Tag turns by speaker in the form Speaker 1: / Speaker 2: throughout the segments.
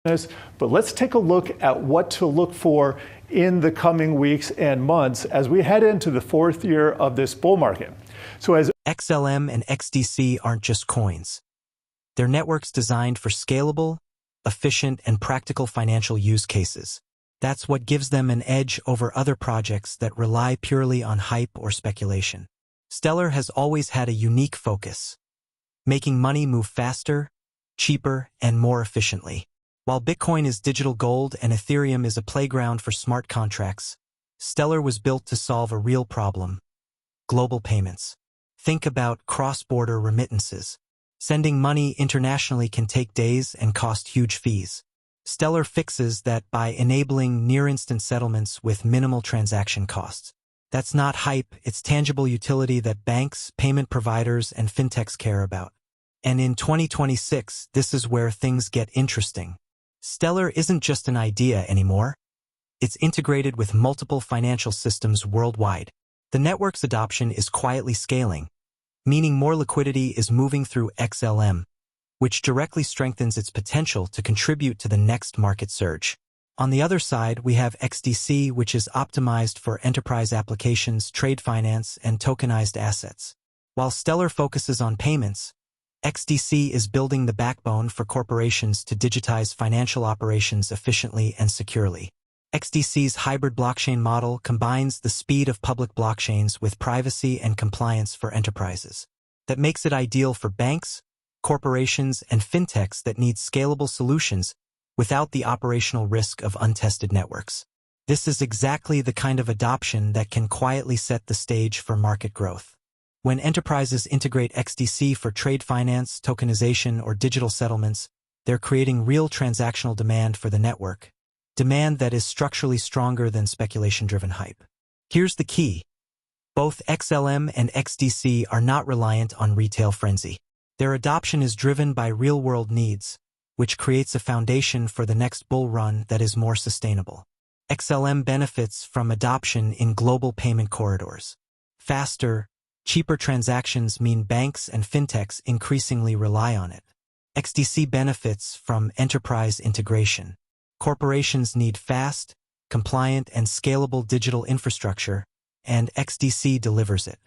Speaker 1: But let's take a look at what to look for in the coming weeks and months as we head into the fourth year of this bull market. So as
Speaker 2: XLM and XDC aren't just coins. They're networks designed for scalable, efficient, and practical financial use cases. That's what gives them an edge over other projects that rely purely on hype or speculation. Stellar has always had a unique focus: making money move faster, cheaper, and more efficiently. While Bitcoin is digital gold and Ethereum is a playground for smart contracts, Stellar was built to solve a real problem: global payments. Think about cross-border remittances. Sending money internationally can take days and cost huge fees. Stellar fixes that by enabling near-instant settlements with minimal transaction costs. That's not hype, it's tangible utility that banks, payment providers, and fintechs care about. And in 2026, this is where things get interesting. Stellar isn't just an idea anymore. It's integrated with multiple financial systems worldwide. The network's adoption is quietly scaling, meaning more liquidity is moving through XLM, which directly strengthens its potential to contribute to the next market surge. On the other side, we have XDC, which is optimized for enterprise applications, trade finance, and tokenized assets. While Stellar focuses on payments, XDC is building the backbone for corporations to digitize financial operations efficiently and securely. XDC's hybrid blockchain model combines the speed of public blockchains with privacy and compliance for enterprises. That makes it ideal for banks, corporations, and fintechs that need scalable solutions without the operational risk of untested networks. This is exactly the kind of adoption that can quietly set the stage for market growth. When enterprises integrate XDC for trade finance, tokenization, or digital settlements, they're creating real transactional demand for the network. Demand that is structurally stronger than speculation-driven hype. Here's the key. Both XLM and XDC are not reliant on retail frenzy. Their adoption is driven by real-world needs, which creates a foundation for the next bull run that is more sustainable. XLM benefits from adoption in global payment corridors. Faster, cheaper transactions mean banks and fintechs increasingly rely on it. XDC benefits from enterprise integration. Corporations need fast, compliant, and scalable digital infrastructure, and XDC delivers it.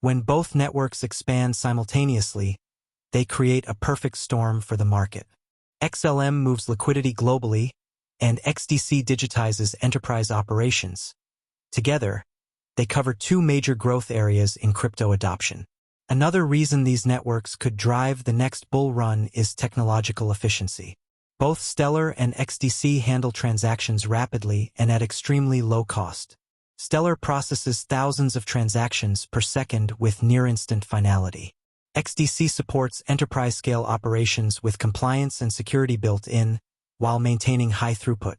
Speaker 2: When both networks expand simultaneously, they create a perfect storm for the market. XLM moves liquidity globally, and XDC digitizes enterprise operations. Together, they cover two major growth areas in crypto adoption. Another reason these networks could drive the next bull run is technological efficiency. Both Stellar and XDC handle transactions rapidly and at extremely low cost. Stellar processes thousands of transactions per second with near-instant finality. XDC supports enterprise-scale operations with compliance and security built in, while maintaining high throughput.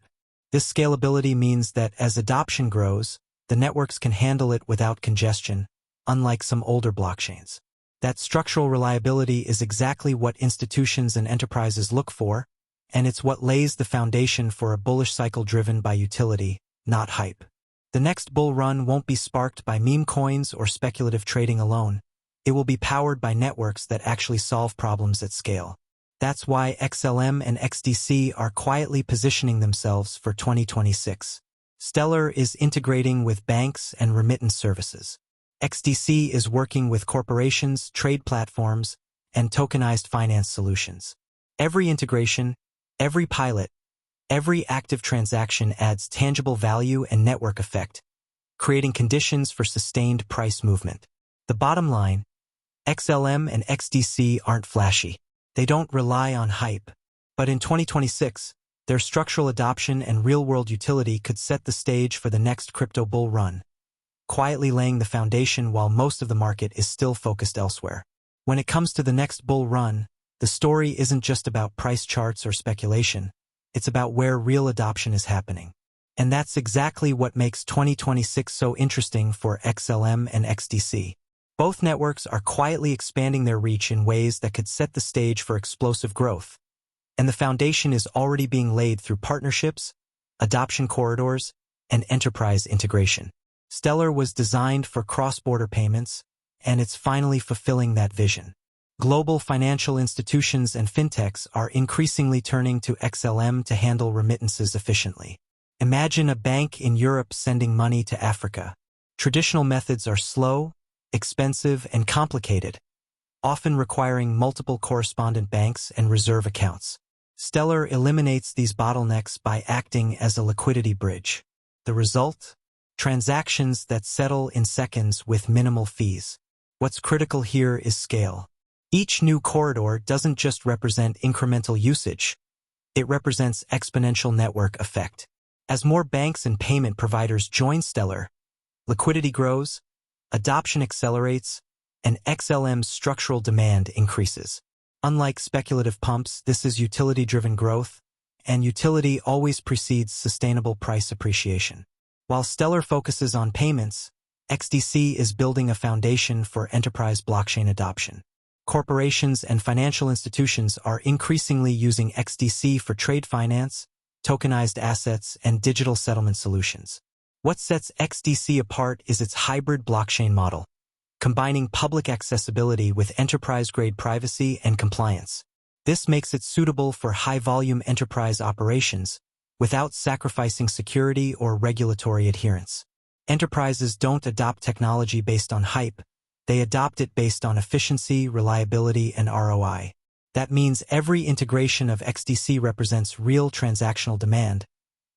Speaker 2: This scalability means that as adoption grows, the networks can handle it without congestion, unlike some older blockchains. That structural reliability is exactly what institutions and enterprises look for, and it's what lays the foundation for a bullish cycle driven by utility, not hype. The next bull run won't be sparked by meme coins or speculative trading alone. It will be powered by networks that actually solve problems at scale. That's why XLM and XDC are quietly positioning themselves for 2026. Stellar is integrating with banks and remittance services. XDC is working with corporations, trade platforms, and tokenized finance solutions. Every integration, every pilot, every active transaction adds tangible value and network effect, creating conditions for sustained price movement. The bottom line, XLM and XDC aren't flashy. They don't rely on hype. But in 2026, their structural adoption and real-world utility could set the stage for the next crypto bull run, quietly laying the foundation while most of the market is still focused elsewhere. When it comes to the next bull run, the story isn't just about price charts or speculation. It's about where real adoption is happening. And that's exactly what makes 2026 so interesting for XLM and XDC. Both networks are quietly expanding their reach in ways that could set the stage for explosive growth. And the foundation is already being laid through partnerships, adoption corridors, and enterprise integration. Stellar was designed for cross-border payments, and it's finally fulfilling that vision. Global financial institutions and fintechs are increasingly turning to XLM to handle remittances efficiently. Imagine a bank in Europe sending money to Africa. Traditional methods are slow, expensive, and complicated, often requiring multiple correspondent banks and reserve accounts. Stellar eliminates these bottlenecks by acting as a liquidity bridge. The result? Transactions that settle in seconds with minimal fees. What's critical here is scale. Each new corridor doesn't just represent incremental usage, it represents exponential network effect. As more banks and payment providers join Stellar, liquidity grows, adoption accelerates, and XLM's structural demand increases. Unlike speculative pumps, this is utility-driven growth, and utility always precedes sustainable price appreciation. While Stellar focuses on payments, XDC is building a foundation for enterprise blockchain adoption. Corporations and financial institutions are increasingly using XDC for trade finance, tokenized assets, and digital settlement solutions. What sets XDC apart is its hybrid blockchain model, combining public accessibility with enterprise-grade privacy and compliance. This makes it suitable for high-volume enterprise operations without sacrificing security or regulatory adherence. Enterprises don't adopt technology based on hype, they adopt it based on efficiency, reliability, and ROI. That means every integration of XDC represents real transactional demand,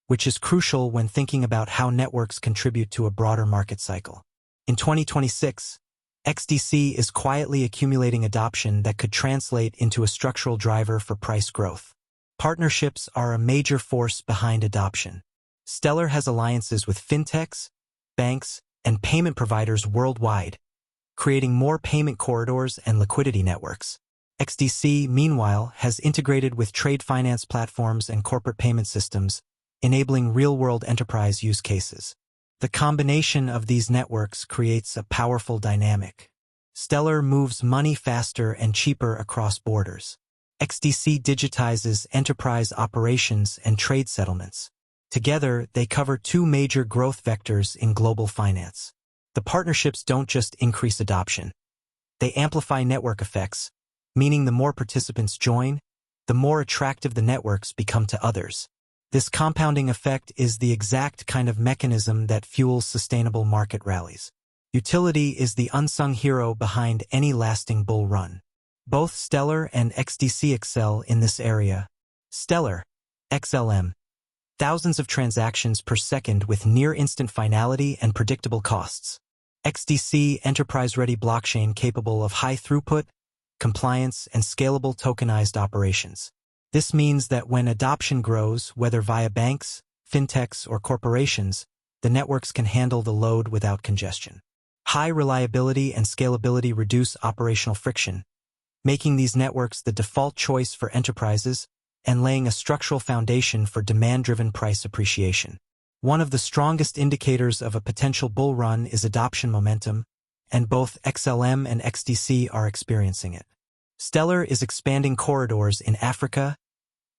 Speaker 2: which is crucial when thinking about how networks contribute to a broader market cycle. In 2026, XDC is quietly accumulating adoption that could translate into a structural driver for price growth. Partnerships are a major force behind adoption. Stellar has alliances with fintechs, banks, and payment providers worldwide, creating more payment corridors and liquidity networks. XDC, meanwhile, has integrated with trade finance platforms and corporate payment systems, enabling real-world enterprise use cases. The combination of these networks creates a powerful dynamic. Stellar moves money faster and cheaper across borders. XDC digitizes enterprise operations and trade settlements. Together, they cover two major growth vectors in global finance. The partnerships don't just increase adoption. They amplify network effects, meaning the more participants join, the more attractive the networks become to others. This compounding effect is the exact kind of mechanism that fuels sustainable market rallies. Utility is the unsung hero behind any lasting bull run. Both Stellar and XDC excel in this area. Stellar, XLM. Thousands of transactions per second with near-instant finality and predictable costs. XDC, enterprise-ready blockchain capable of high throughput, compliance, and scalable tokenized operations. This means that when adoption grows, whether via banks, fintechs, or corporations, the networks can handle the load without congestion. High reliability and scalability reduce operational friction, making these networks the default choice for enterprises and laying a structural foundation for demand-driven price appreciation. One of the strongest indicators of a potential bull run is adoption momentum, and both XLM and XDC are experiencing it. Stellar is expanding corridors in Africa,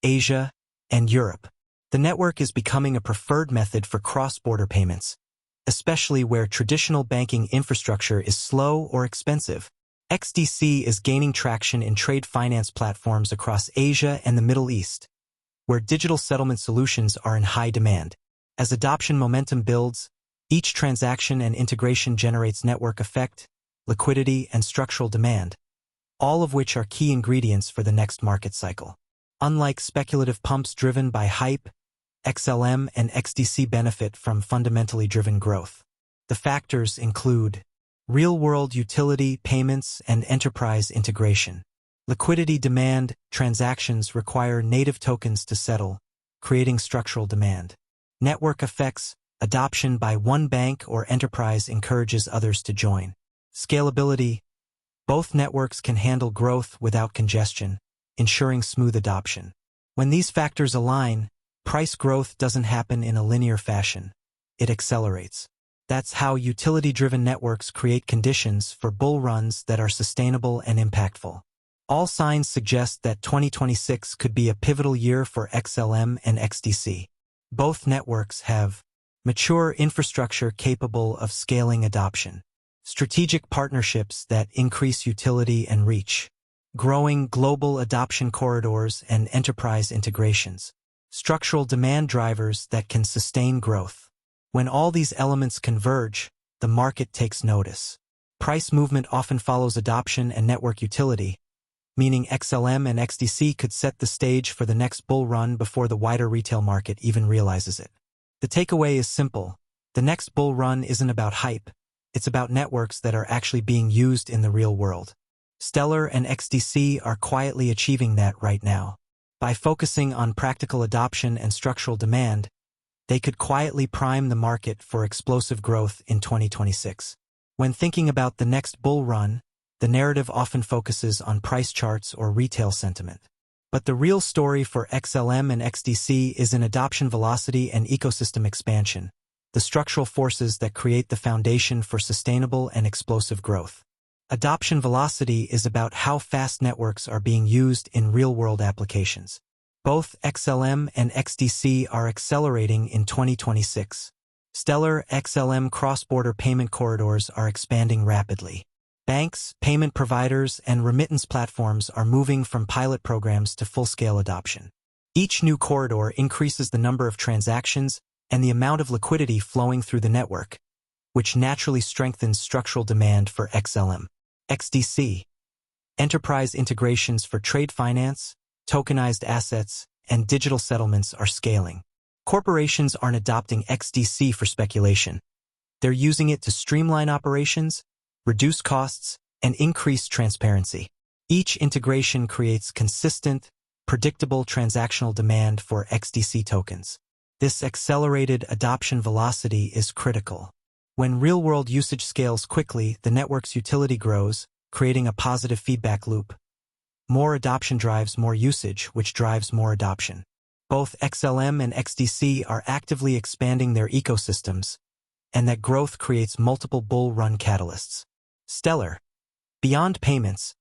Speaker 2: Asia, and Europe. The network is becoming a preferred method for cross-border payments, especially where traditional banking infrastructure is slow or expensive. XDC is gaining traction in trade finance platforms across Asia and the Middle East, where digital settlement solutions are in high demand. As adoption momentum builds, each transaction and integration generates network effect, liquidity, and structural demand, all of which are key ingredients for the next market cycle. Unlike speculative pumps driven by hype, XLM and XDC benefit from fundamentally driven growth. The factors include real-world utility, payments, and enterprise integration. Liquidity demand, transactions require native tokens to settle, creating structural demand. Network effects, adoption by one bank or enterprise encourages others to join. Scalability, both networks can handle growth without congestion, ensuring smooth adoption. When these factors align, price growth doesn't happen in a linear fashion. It accelerates. That's how utility-driven networks create conditions for bull runs that are sustainable and impactful. All signs suggest that 2026 could be a pivotal year for XLM and XDC. Both networks have mature infrastructure capable of scaling adoption, strategic partnerships that increase utility and reach, growing global adoption corridors and enterprise integrations. Structural demand drivers that can sustain growth. When all these elements converge, the market takes notice. Price movement often follows adoption and network utility, meaning XLM and XDC could set the stage for the next bull run before the wider retail market even realizes it. The takeaway is simple. The next bull run isn't about hype. It's about networks that are actually being used in the real world. Stellar and XDC are quietly achieving that right now. By focusing on practical adoption and structural demand, they could quietly prime the market for explosive growth in 2026. When thinking about the next bull run, the narrative often focuses on price charts or retail sentiment. But the real story for XLM and XDC is in adoption velocity and ecosystem expansion, the structural forces that create the foundation for sustainable and explosive growth. Adoption velocity is about how fast networks are being used in real-world applications. Both XLM and XDC are accelerating in 2026. Stellar XLM cross-border payment corridors are expanding rapidly. Banks, payment providers, and remittance platforms are moving from pilot programs to full-scale adoption. Each new corridor increases the number of transactions and the amount of liquidity flowing through the network, which naturally strengthens structural demand for XLM. XDC. Enterprise integrations for trade finance, tokenized assets, and digital settlements are scaling. Corporations aren't adopting XDC for speculation. They're using it to streamline operations, reduce costs, and increase transparency. Each integration creates consistent, predictable transactional demand for XDC tokens. This accelerated adoption velocity is critical. When real-world usage scales quickly, the network's utility grows, creating a positive feedback loop. More adoption drives more usage, which drives more adoption. Both XLM and XDC are actively expanding their ecosystems, and that growth creates multiple bull run catalysts. Stellar. Beyond payments,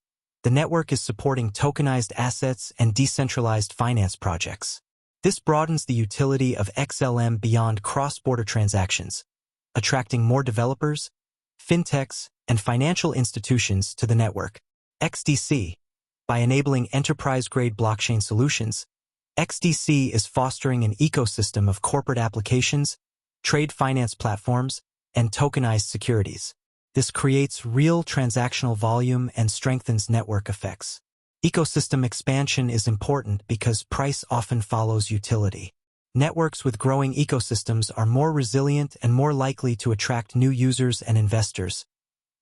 Speaker 2: the network is supporting tokenized assets and decentralized finance projects. This broadens the utility of XLM beyond cross-border transactions, attracting more developers, fintechs, and financial institutions to the network. XDC. By enabling enterprise-grade blockchain solutions, XDC is fostering an ecosystem of corporate applications, trade finance platforms, and tokenized securities. This creates real transactional volume and strengthens network effects. Ecosystem expansion is important because price often follows utility. Networks with growing ecosystems are more resilient and more likely to attract new users and investors,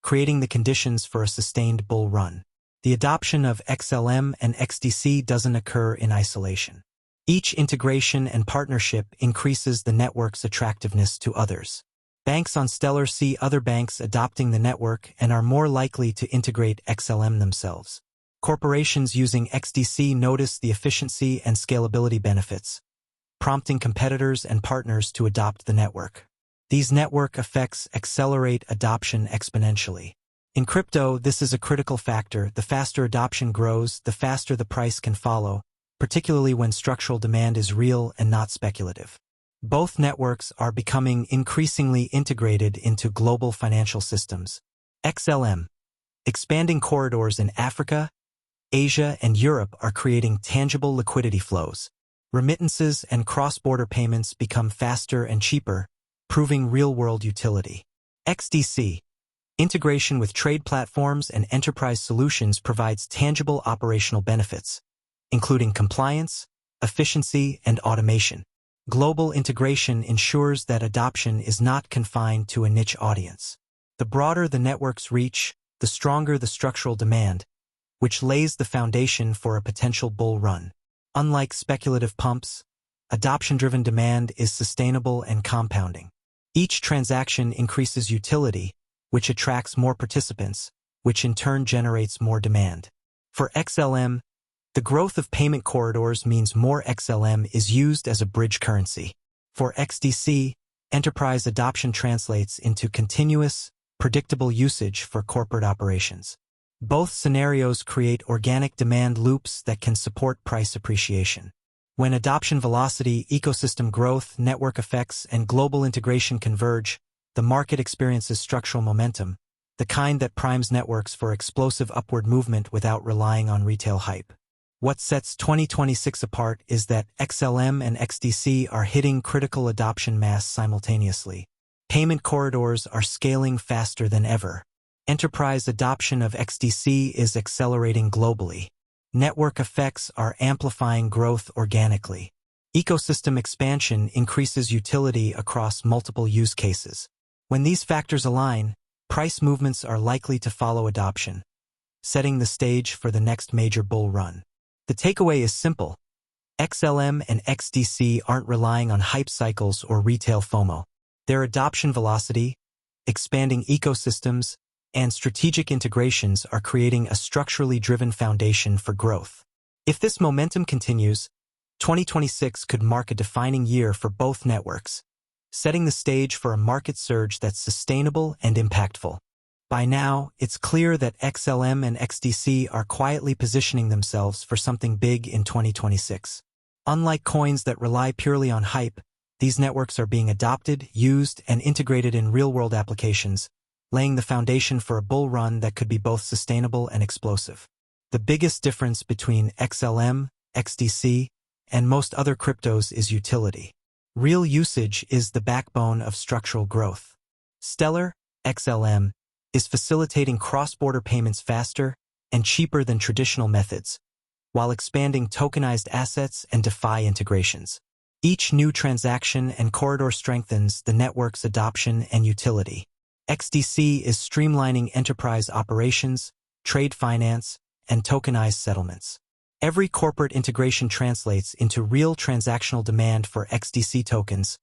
Speaker 2: creating the conditions for a sustained bull run. The adoption of XLM and XDC doesn't occur in isolation. Each integration and partnership increases the network's attractiveness to others. Banks on Stellar see other banks adopting the network and are more likely to integrate XLM themselves. Corporations using XDC notice the efficiency and scalability benefits, prompting competitors and partners to adopt the network. These network effects accelerate adoption exponentially. In crypto, this is a critical factor. The faster adoption grows, the faster the price can follow, particularly when structural demand is real and not speculative. Both networks are becoming increasingly integrated into global financial systems. XLM. Expanding corridors in Africa, Asia, and Europe are creating tangible liquidity flows. Remittances and cross-border payments become faster and cheaper, proving real-world utility. XDC. Integration with trade platforms and enterprise solutions provides tangible operational benefits, including compliance, efficiency, and automation. Global integration ensures that adoption is not confined to a niche audience. The broader the network's reach, the stronger the structural demand, which lays the foundation for a potential bull run. Unlike speculative pumps, adoption-driven demand is sustainable and compounding. Each transaction increases utility, which attracts more participants, which in turn generates more demand. For XLM, the growth of payment corridors means more XLM is used as a bridge currency. For XDC, enterprise adoption translates into continuous, predictable usage for corporate operations. Both scenarios create organic demand loops that can support price appreciation. When adoption velocity, ecosystem growth, network effects, and global integration converge, the market experiences structural momentum, the kind that primes networks for explosive upward movement without relying on retail hype. What sets 2026 apart is that XLM and XDC are hitting critical adoption mass simultaneously. Payment corridors are scaling faster than ever. Enterprise adoption of XDC is accelerating globally. Network effects are amplifying growth organically. Ecosystem expansion increases utility across multiple use cases. When these factors align, price movements are likely to follow adoption, setting the stage for the next major bull run. The takeaway is simple. XLM and XDC aren't relying on hype cycles or retail FOMO. Their adoption velocity, expanding ecosystems, and strategic integrations are creating a structurally driven foundation for growth. If this momentum continues, 2026 could mark a defining year for both networks, setting the stage for a market surge that's sustainable and impactful. By now, it's clear that XLM and XDC are quietly positioning themselves for something big in 2026. Unlike coins that rely purely on hype, these networks are being adopted, used, and integrated in real-world applications, laying the foundation for a bull run that could be both sustainable and explosive. The biggest difference between XLM, XDC, and most other cryptos is utility. Real usage is the backbone of structural growth. Stellar, XLM, is facilitating cross-border payments faster and cheaper than traditional methods, while expanding tokenized assets and DeFi integrations. Each new transaction and corridor strengthens the network's adoption and utility. XDC is streamlining enterprise operations, trade finance, and tokenized settlements. Every corporate integration translates into real transactional demand for XDC tokens,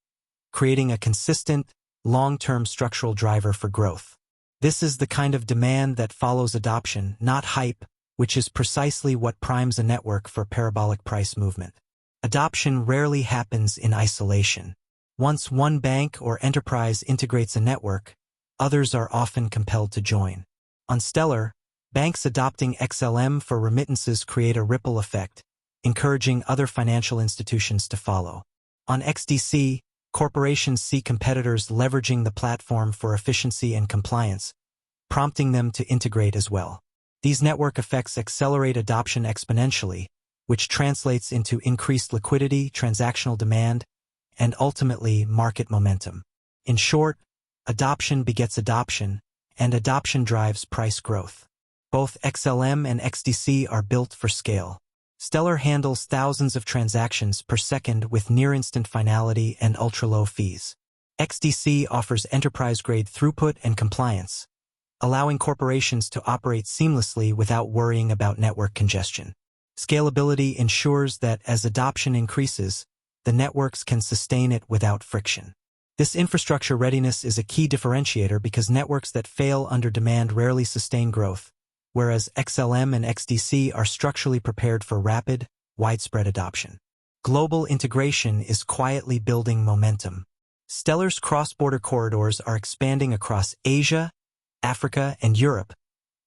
Speaker 2: creating a consistent, long-term structural driver for growth. This is the kind of demand that follows adoption, not hype, which is precisely what primes a network for parabolic price movement. Adoption rarely happens in isolation. Once one bank or enterprise integrates a network, others are often compelled to join. On Stellar, banks adopting XLM for remittances create a ripple effect, encouraging other financial institutions to follow. On XDC, corporations see competitors leveraging the platform for efficiency and compliance, prompting them to integrate as well. These network effects accelerate adoption exponentially, which translates into increased liquidity, transactional demand, and ultimately market momentum. In short, adoption begets adoption, and adoption drives price growth. Both XLM and XDC are built for scale. Stellar handles thousands of transactions per second with near-instant finality and ultra-low fees. XDC offers enterprise-grade throughput and compliance, allowing corporations to operate seamlessly without worrying about network congestion. Scalability ensures that as adoption increases, the networks can sustain it without friction. This infrastructure readiness is a key differentiator because networks that fail under demand rarely sustain growth, whereas XLM and XDC are structurally prepared for rapid, widespread adoption. Global integration is quietly building momentum. Stellar's cross-border corridors are expanding across Asia, Africa, and Europe,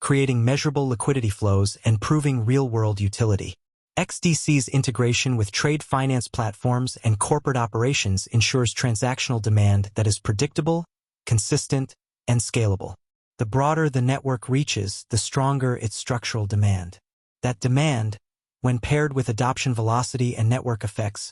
Speaker 2: creating measurable liquidity flows and proving real-world utility. XDC's integration with trade finance platforms and corporate operations ensures transactional demand that is predictable, consistent, and scalable. The broader the network reaches, the stronger its structural demand. That demand, when paired with adoption velocity and network effects,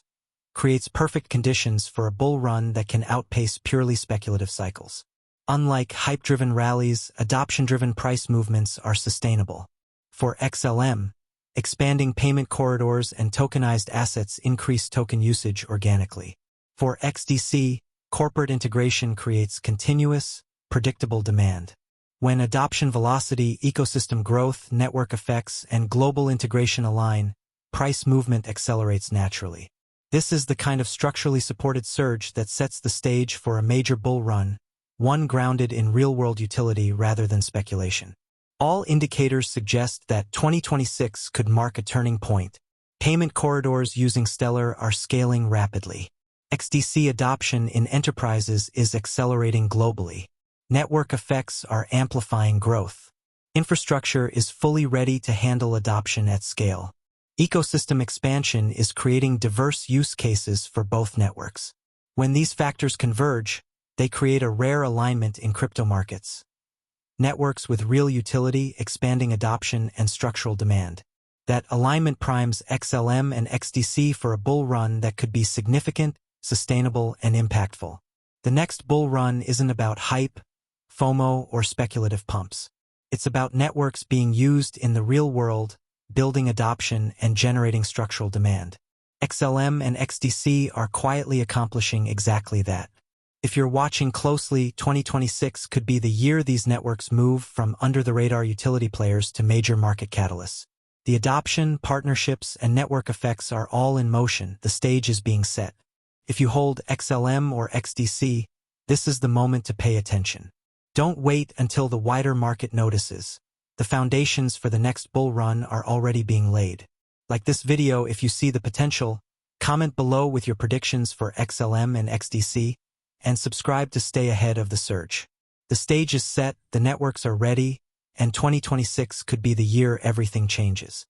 Speaker 2: creates perfect conditions for a bull run that can outpace purely speculative cycles. Unlike hype-driven rallies, adoption-driven price movements are sustainable. For XLM, expanding payment corridors and tokenized assets increase token usage organically. For XDC, corporate integration creates continuous, predictable demand. When adoption velocity, ecosystem growth, network effects, and global integration align, price movement accelerates naturally. This is the kind of structurally supported surge that sets the stage for a major bull run, one grounded in real-world utility rather than speculation. All indicators suggest that 2026 could mark a turning point. Payment corridors using Stellar are scaling rapidly. XDC adoption in enterprises is accelerating globally. Network effects are amplifying growth. Infrastructure is fully ready to handle adoption at scale. Ecosystem expansion is creating diverse use cases for both networks. When these factors converge, they create a rare alignment in crypto markets. networks with real utility, expanding adoption, and structural demand. That alignment primes XLM and XDC for a bull run that could be significant, sustainable, and impactful. The next bull run isn't about hype, FOMO, or speculative pumps. It's about networks being used in the real world, building adoption, and generating structural demand. XLM and XDC are quietly accomplishing exactly that. If you're watching closely, 2026 could be the year these networks move from under-the-radar utility players to major market catalysts. The adoption, partnerships, and network effects are all in motion. The stage is being set. If you hold XLM or XDC, this is the moment to pay attention. Don't wait until the wider market notices. The foundations for the next bull run are already being laid. Like this video if you see the potential, comment below with your predictions for XLM and XDC, and subscribe to stay ahead of the surge. The stage is set, the networks are ready, and 2026 could be the year everything changes.